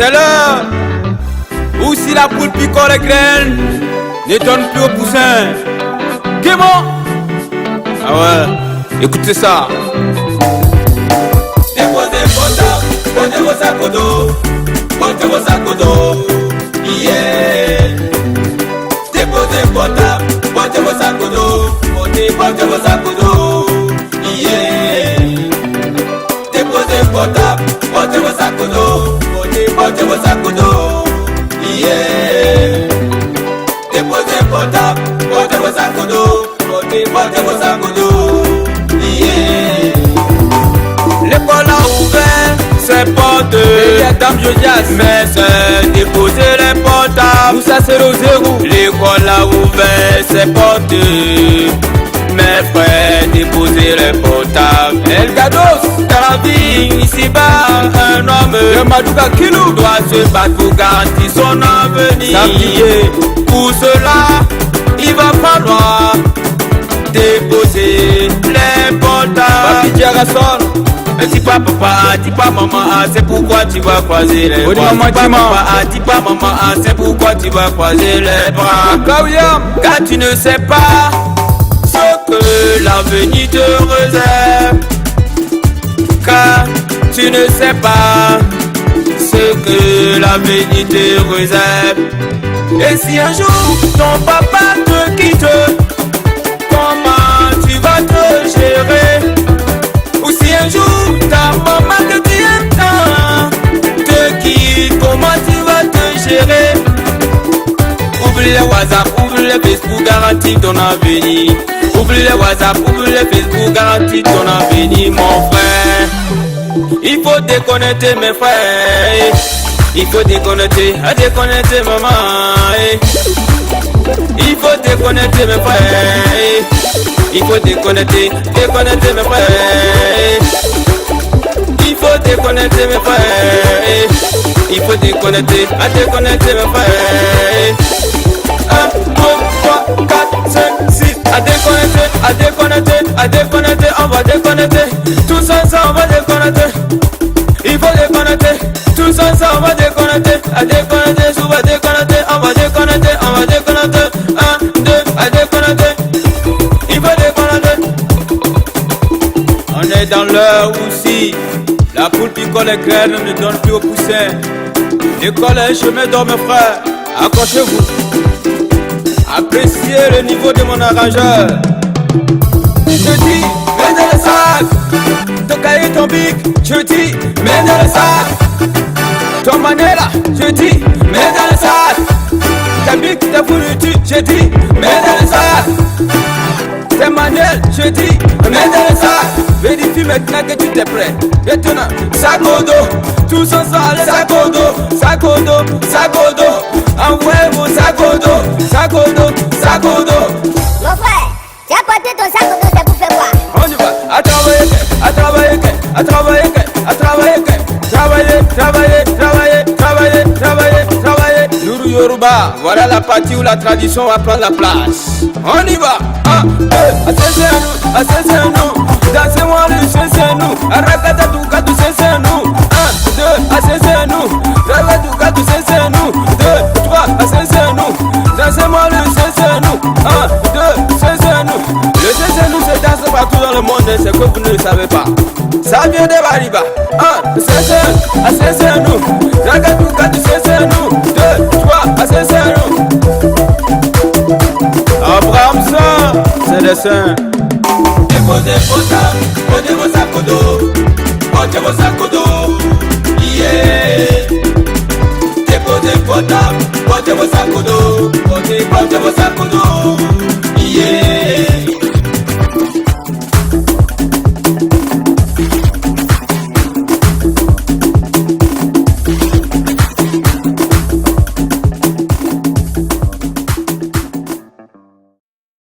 C'est l'heure où si la poule picole les graines ne donne plus au poussin. Gaiement. Ah ouais, écoutez ça. Déposez vos sacs, posez vos sacs d'eau, posez vos sacs d'eau, yeah. Déposez vos sacs, posez vos sacs d'eau, posez vos sacs d'eau, yeah. Déposez vos sacs, posez vos sacs d'eau, posez vos sacs d'eau, yeah. Déposez vos sacs, posez vos sacs d'eau, posez vos sacs d'eau, yeah. L'école a ouvert ses portes, mais c'est déposer les portables. Où ça c'est le zéro. L'école a ouvert ses portes, mes frères déposer les portables. El Gados, dans la vie ici-bas, un homme de Madouka Kilou doit se battre pour garantir son avenir. Pour cela, il va falloir déposer les portables. Papi Djerasson. Dis pas papa, dis pas maman, c'est pourquoi tu vas croiser les bras. Dis pas papa, dis pas maman, c'est pourquoi tu vas croiser les bras. Car tu ne sais pas ce que l'avenir te réserve. Car tu ne sais pas ce que l'avenir te réserve. Et si un jour ton papa te quitte, comment tu vas te gérer? Ou si un jour ta maman que tu aimes tant te quitte, comment tu vas te gérer? Oublie les WhatsApp, oublie les Facebook, garantis ton avenir. Oublie les WhatsApp, oublie les Facebook, garantis ton avenir, mon frère. Il faut déconnecter mes frères. Il faut déconnecter, déconnecter maman. Il faut déconnecter mes frères. Il faut déconnecter, déconnecter mes frères. Il faut déconnecter mes frères. Il faut déconnecter, déconnecter mes frères. 1, 2, 3, 4, 5, 6. À déconnecter, déconnecter, déconnecter. On va déconnecter. Tous ensemble, on va déconnecter. Il faut déconnecter. Tous ensemble, on va déconnecter. Déconnecter, on va déconnecter. On va déconnecter, on va déconnecter. 1, 2, à déconnecter. On est dans l'heure où si la poule picole les graines ne donne plus au poussin. L'école est un chemin d'or mes frères. Accrochez-vous. Appréciez le niveau de mon arrangeur. Je dis, mets dans le sac ton cahier, ton bic. Je dis, mets dans le sac ton manela. Je dis, mets dans le sac ta bic, ta fourniture. Je dis, mets dans le sac tes manuels. Je dis, mets dans le sac. Vérifie maintenant que tu t'es prêt. Maintenant, sac au dos. Tous ensemble, sac au dos. Sac au dos, sac au dos. Envoyez vos sac au dos. Sac au dos, sac au dos. Mon frère, tu as porté ton sac au dos, c'est pour faire quoi? On y va, à travailler, à travailler, à travailler, à travailler, travailler, travailler, travailler, travailler, travailler, travailler. Lourou Yoruba, voilà la partie où la tradition va prendre la place. On y va. 1, 2, asseyez-nous, asseyez-nous. Dansez-moi le asseyez-nous. Arrakata tout cas, tout asseyez-nous. 1, 2, asseyez-nous. Arrakata tout cas, tout asseyez-nous. 2, 3, asseyez-nous. Dansez-moi le asseyez-nous. 1, 2, asseyez-nous. Le asseyez-nous se danse partout dans le monde, c'est que vous ne le savez pas. Ça vient de Bariba. 1, asseyez-nous. Arrakata tout cas, tout asseyez-nous. 2, 3, asseyez-nous. Abrahamson, c'est le saint. Déposez vos sacs, posez vos sacs d'eau, posez vos sacs d'eau, yeah. Déposez vos sacs, posez vos sacs d'eau, posez vos sacs d'eau, yeah.